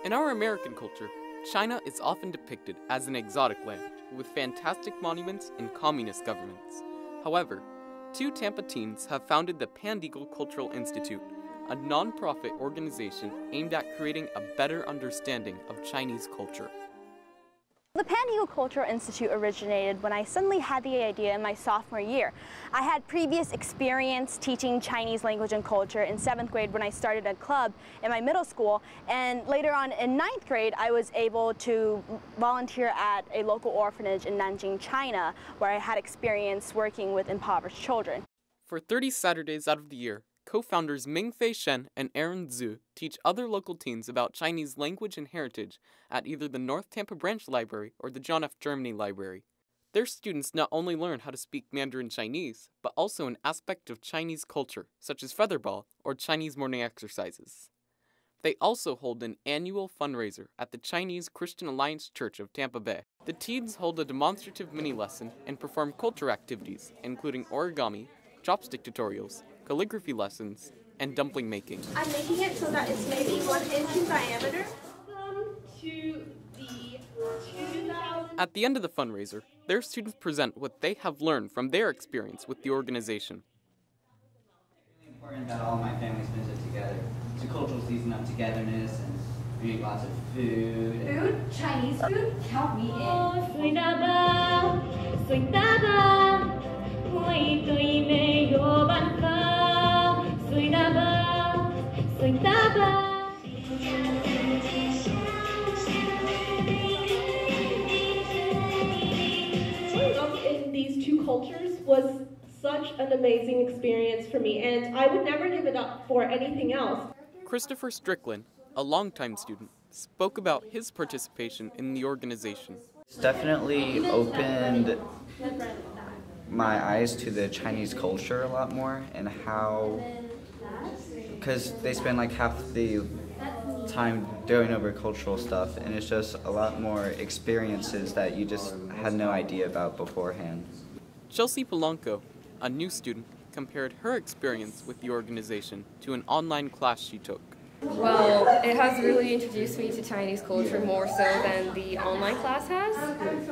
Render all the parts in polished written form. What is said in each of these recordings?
In our American culture, China is often depicted as an exotic land with fantastic monuments and communist governments. However, two Tampa teens have founded the Pandeagle Cultural Institute, a non-profit organization aimed at creating a better understanding of Chinese culture. The Pandeagle Cultural Institute originated when I suddenly had the idea in my sophomore year. I had previous experience teaching Chinese language and culture in 7th grade when I started a club in my middle school, and later on in 9th grade I was able to volunteer at a local orphanage in Nanjing, China, where I had experience working with impoverished children. For 30 Saturdays out of the year, co-founders Mingfei Shen and Aaron Zhu teach other local teens about Chinese language and heritage at either the North Tampa Branch Library or the John F. Germany Library. Their students not only learn how to speak Mandarin Chinese, but also an aspect of Chinese culture, such as featherball or Chinese morning exercises. They also hold an annual fundraiser at the Chinese Christian Alliance Church of Tampa Bay. The teens hold a demonstrative mini-lesson and perform culture activities, including origami, chopstick tutorials, calligraphy lessons, and dumpling making. I'm making it so that it's maybe 1 inch in diameter. At the end of the fundraiser, their students present what they have learned from their experience with the organization. It's really important that all my family spends it together. It's a cultural season of togetherness and we eat lots of food. Food? Chinese food? Count me in. In these two cultures was such an amazing experience for me, and I would never give it up for anything else. Christopher Strickland, a longtime student, spoke about his participation in the organization. It's definitely opened my eyes to the Chinese culture a lot more and how, because they spend like half the time doing over cultural stuff, and it's just a lot more experiences that you just had no idea about beforehand. Chelsea Polanco, a new student, compared her experience with the organization to an online class she took. Well, it has really introduced me to Chinese culture more so than the online class has,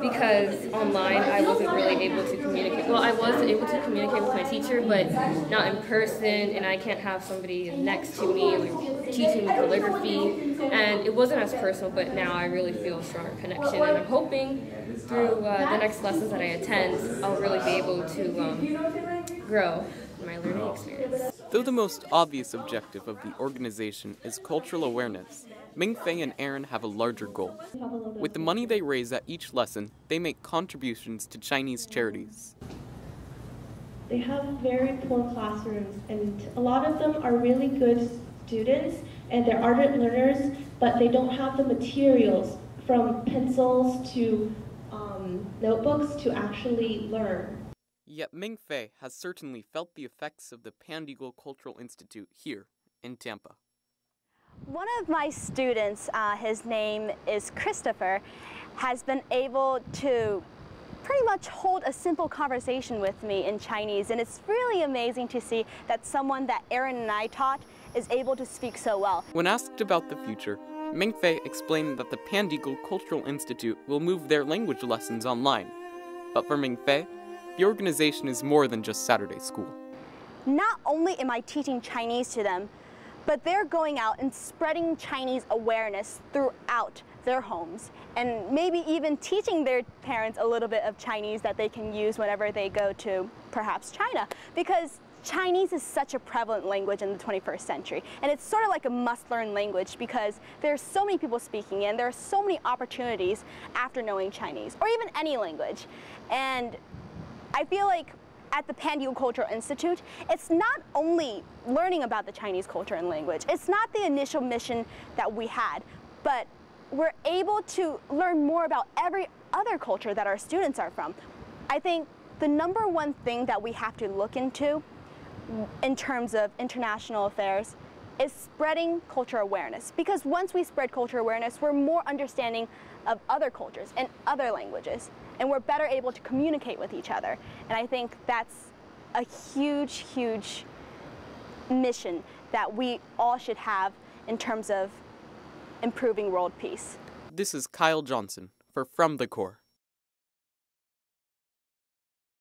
because online I wasn't really able to communicate. Well, I was able to communicate with my teacher, but not in person, and I can't have somebody next to me like teaching me calligraphy, and it wasn't as personal, but now I really feel a stronger connection, and I'm hoping through the next lessons that I attend, I'll really be able to grow in my learning experience. Though the most obvious objective of the organization is cultural awareness, Mingfei and Aaron have a larger goal. With the money they raise at each lesson, they make contributions to Chinese charities. They have very poor classrooms, and a lot of them are really good students and they're ardent learners, but they don't have the materials from pencils to notebooks to actually learn. Yet Mingfei has certainly felt the effects of the Pandeagle Cultural Institute here in Tampa. One of my students, his name is Christopher, has been able to pretty much hold a simple conversation with me in Chinese, and it's really amazing to see that someone that Aaron and I taught is able to speak so well. When asked about the future, Mingfei explained that the Pandeagle Cultural Institute will move their language lessons online. But for Mingfei, the organization is more than just Saturday school. Not only am I teaching Chinese to them, but they're going out and spreading Chinese awareness throughout their homes, and maybe even teaching their parents a little bit of Chinese that they can use whenever they go to perhaps China, because Chinese is such a prevalent language in the 21st century, and it's sort of like a must-learn language because there's so many people speaking and there are so many opportunities after knowing Chinese, or even any language. And I feel like at the Pandeagle Cultural Institute, it's not only learning about the Chinese culture and language, it's not the initial mission that we had, but we're able to learn more about every other culture that our students are from. I think the number one thing that we have to look into in terms of international affairs is spreading cultural awareness, because once we spread cultural awareness, we're more understanding of other cultures and other languages, and we're better able to communicate with each other. And I think that's a huge, huge mission that we all should have in terms of improving world peace. This is Kyle Johnson for From the Core.